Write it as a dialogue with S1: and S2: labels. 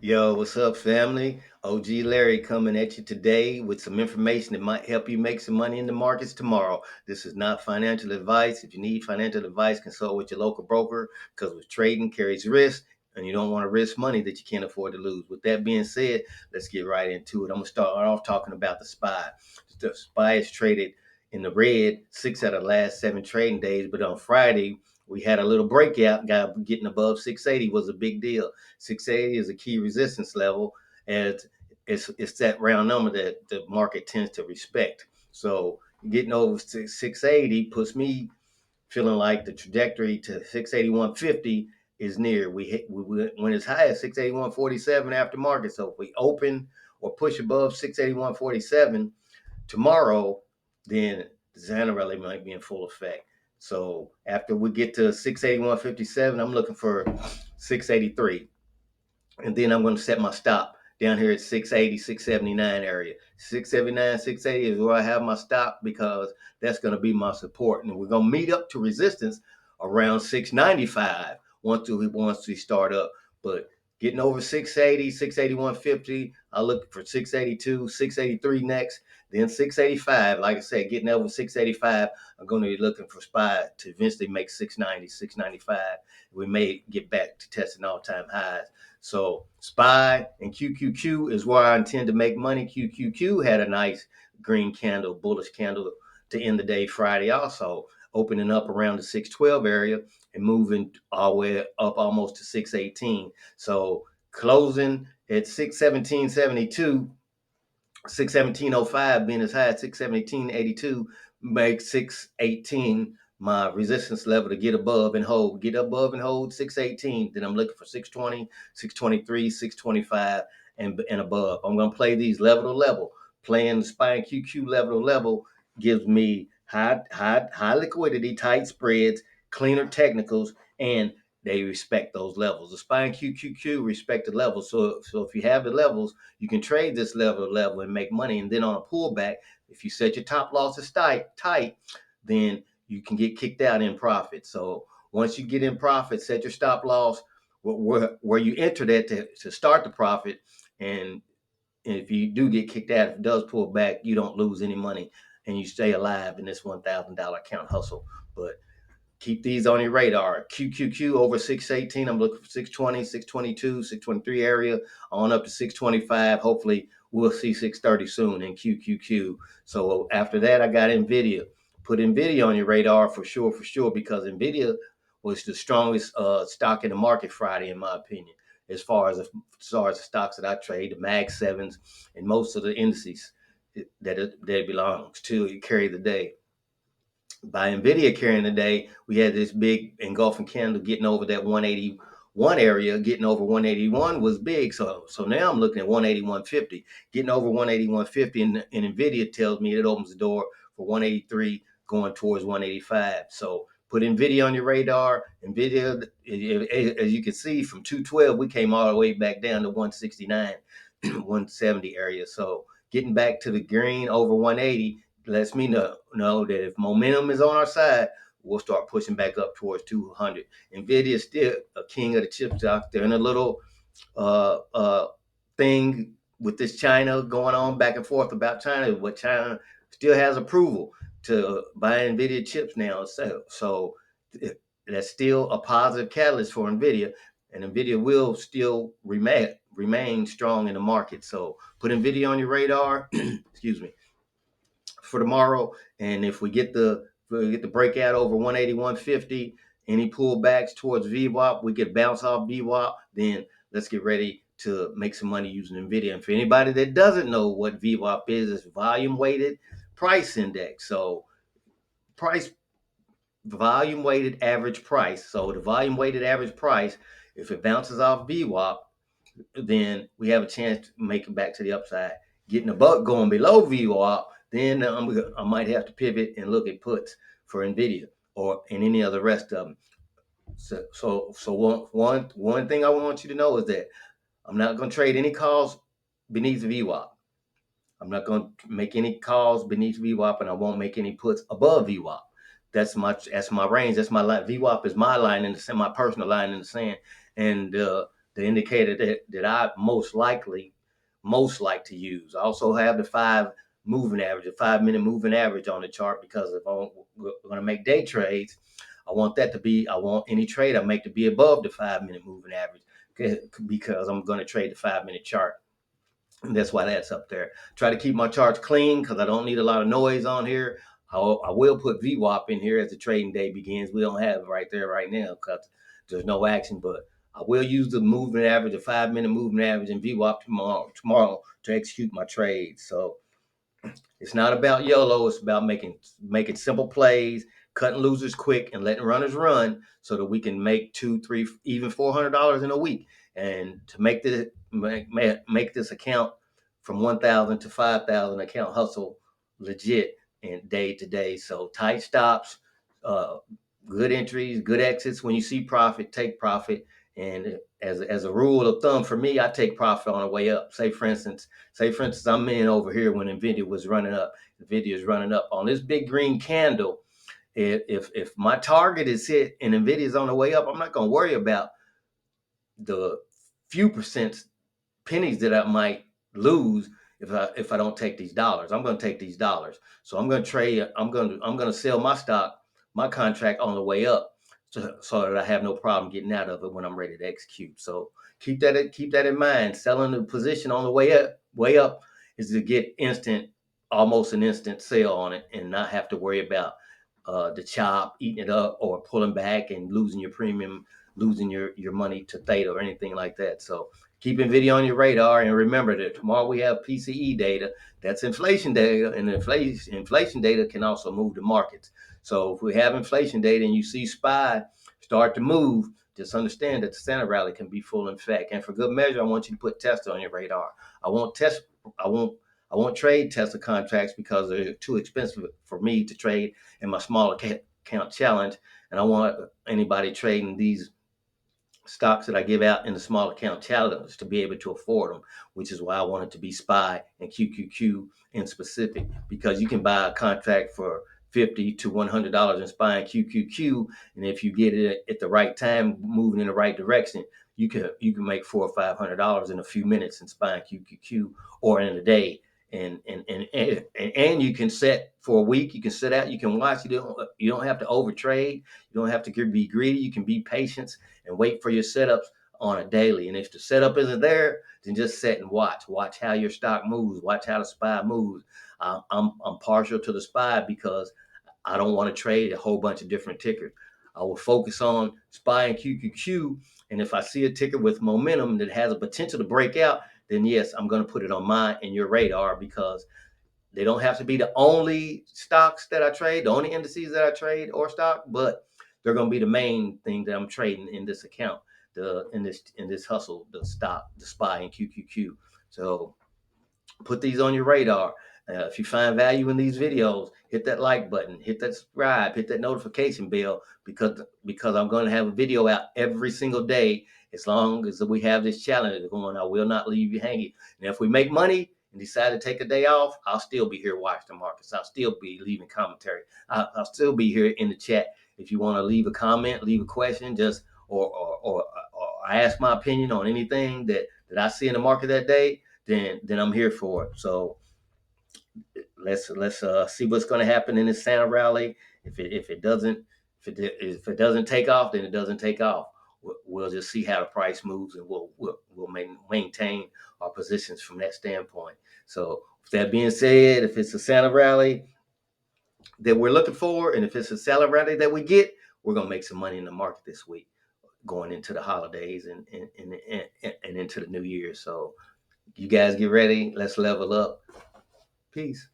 S1: Yo, what's up, family? OG Larry coming at you today with some information that might help you make some money in the markets tomorrow. This is not financial advice. If you need financial advice, consult with your local broker because with trading carries risk and you don't want to risk money that you can't afford to lose. With that being said, let's get right into it. I'm going to start off talking about the SPY. The SPY is traded in the red 6 out of the last 7 trading days, but on Friday, we had a little breakout. Getting above 680 was a big deal. 680 is a key resistance level, and it's that round number that the market tends to respect. So getting over 680 puts me feeling like the trajectory to 681.50 is near. We went as high as 681.47 after market. So if we open or push above 681.47 tomorrow, then the Xana rally might be in full effect. So after we get to 681.57, I'm looking for 683. And then I'm going to set my stop down here at 680, 679 area. 679, 680 is where I have my stop because that's going to be my support. And we're going to meet up to resistance around 695 once we start up. But getting over 680, 681.50, I'll look for 682, 683 next, then 685. Like I said, getting over 685, I'm going to be looking for SPY to eventually make 690, 695. We may get back to testing all-time highs. So SPY and QQQ is where I intend to make money. QQQ had a nice green candle, bullish candle to end the day Friday also, opening up around the 612 area and moving all the way up almost to 618. So closing at 617.72, 617.05 being as high as 617.82 makes 618 my resistance level to get above and hold. Get above and hold 618. Then I'm looking for 620, 623, 625 and above. I'm going to play these level to level. Playing the SPY and QQ level to level gives me high liquidity, tight spreads, cleaner technicals, and they respect those levels. The SPY and QQQ respect the levels. So if you have the levels, you can trade this level to level and make money. And then on a pullback, if you set your top losses tight, then you can get kicked out in profit. So once you get in profit, set your stop loss where you enter that to start the profit. And if you do get kicked out, if it does pull back, you don't lose any money and you stay alive in this $1,000 account hustle. But keep these on your radar. QQQ over 618. I'm looking for 620, 622, 623 area on up to 625. Hopefully, we'll see 630 soon in QQQ. So after that, I got NVIDIA. Put NVIDIA on your radar for sure, because NVIDIA was the strongest stock in the market Friday, in my opinion, as far as the stocks that I trade, the Mag 7s, and most of the indices that belongs to carry the day. By Nvidia carrying the day, we had this big engulfing candle getting over that 181 area. Getting over 181 was big. So now I'm looking at 181.50. Getting over 181.50, and Nvidia tells me it opens the door for 183 going towards 185. So put Nvidia on your radar. Nvidia, as you can see, from 212 we came all the way back down to 169, 170 area. So getting back to the green over 180 lets me know that if momentum is on our side, we'll start pushing back up towards 200. Nvidia is still a king of the chip stock. They're in a little uh, uh, thing with this China going on back and forth about China, but China still has approval to buy Nvidia chips now. So that's still a positive catalyst for Nvidia, and Nvidia will still remain strong in the market. So put Nvidia on your radar. Excuse me, for tomorrow. And if we get the breakout over 181.50, any pullbacks towards VWAP, we get bounce off VWAP, then let's get ready to make some money using NVIDIA. And for anybody that doesn't know what VWAP is, it's volume weighted price index. So price volume weighted average price. So the volume weighted average price, if it bounces off VWAP, then we have a chance to make it back to the upside. Getting a buck going below VWAP, then I might have to pivot and look at puts for NVIDIA or in any other rest of them. So one thing I want you to know is that I'm not going to trade any calls beneath VWAP. I'm not going to make any calls beneath VWAP, and I won't make any puts above VWAP. That's my range. That's my line. VWAP is my line in the sand, my personal line in the sand, and the indicator that I most like to use. I also have the 5-minute moving average on the chart, because if I'm going to make day trades, I want any trade I make to be above the 5-minute moving average, because I'm going to trade the 5-minute chart. And that's why that's up there. Try to keep my charts clean because I don't need a lot of noise on here. I will put VWAP in here as the trading day begins. We don't have it right there right now because there's no action, but I will use the moving average, the 5-minute moving average, and VWAP tomorrow to execute my trades. So it's not about YOLO. It's about making simple plays, cutting losers quick, and letting runners run, so that we can make $200, $300, even $400 in a week. And to make this account from 1,000 to 5,000 account hustle legit and day to day. So tight stops, uh, good entries, good exits. When you see profit, take profit. And as a rule of thumb for me, I take profit on the way up. Say for instance, I'm in over here when Nvidia was running up. Nvidia is running up on this big green candle. If my target is hit and Nvidia is on the way up, I'm not going to worry about the few pennies that I might lose if I don't take these dollars. I'm going to take these dollars. So I'm going to trade. I'm going to sell my contract on the way up, so that I have no problem getting out of it when I'm ready to execute. So keep that in mind. Selling the position on the way up is to get almost an instant sale on it, and not have to worry about the chop, eating it up, or pulling back and losing your premium, losing your money to theta or anything like that. So keep Nvidia on your radar, and remember that tomorrow we have PCE data. That's inflation data, and inflation data can also move the markets. So if we have inflation data and you see SPY start to move, just understand that the Santa rally can be full in effect. And for good measure, I want you to put Tesla on your radar. I won't trade Tesla contracts because they're too expensive for me to trade in my small account challenge. And I want anybody trading these stocks that I give out in the small account challenge to be able to afford them, which is why I want it to be SPY and QQQ in specific, because you can buy a contract for $50 to $100 in SPY and QQQ, and if you get it at the right time, moving in the right direction, you can make $400 or $500 in a few minutes in SPY and QQQ, or in a day. And you can set for a week. You can sit out. You can watch. You don't have to overtrade. You don't have to be greedy. You can be patient and wait for your setups on a daily. And if the setup isn't there, then just sit and watch. Watch how your stock moves. Watch how the SPY moves. I'm partial to the SPY because I don't want to trade a whole bunch of different tickers. I will focus on SPY and QQQ. And if I see a ticker with momentum that has a potential to break out, then yes, I'm going to put it on mine and your radar, because they don't have to be the only stocks that I trade, the only indices that I trade or stock, but they're going to be the main thing that I'm trading in this account, in this hustle, the SPY and QQQ. So put these on your radar. If you find value in these videos, hit that like button, hit that subscribe, hit that notification bell, because I'm going to have a video out every single day as long as we have this challenge going. I will not leave you hanging. And if we make money and decide to take a day off, I'll still be here watching the markets. I'll still be leaving commentary. I'll still be here in the chat. If you want to leave a comment, leave a question, just or ask my opinion on anything that I see in the market that day, then I'm here for it. So let's see what's going to happen in this Santa rally. If it doesn't take off, then it doesn't take off. We'll just see how the price moves, and we'll maintain our positions from that standpoint. So with that being said, if it's a Santa rally that we're looking for, and if it's a Santa rally that we get, we're gonna make some money in the market this week, going into the holidays and into the new year. So you guys get ready. Let's level up. Peace.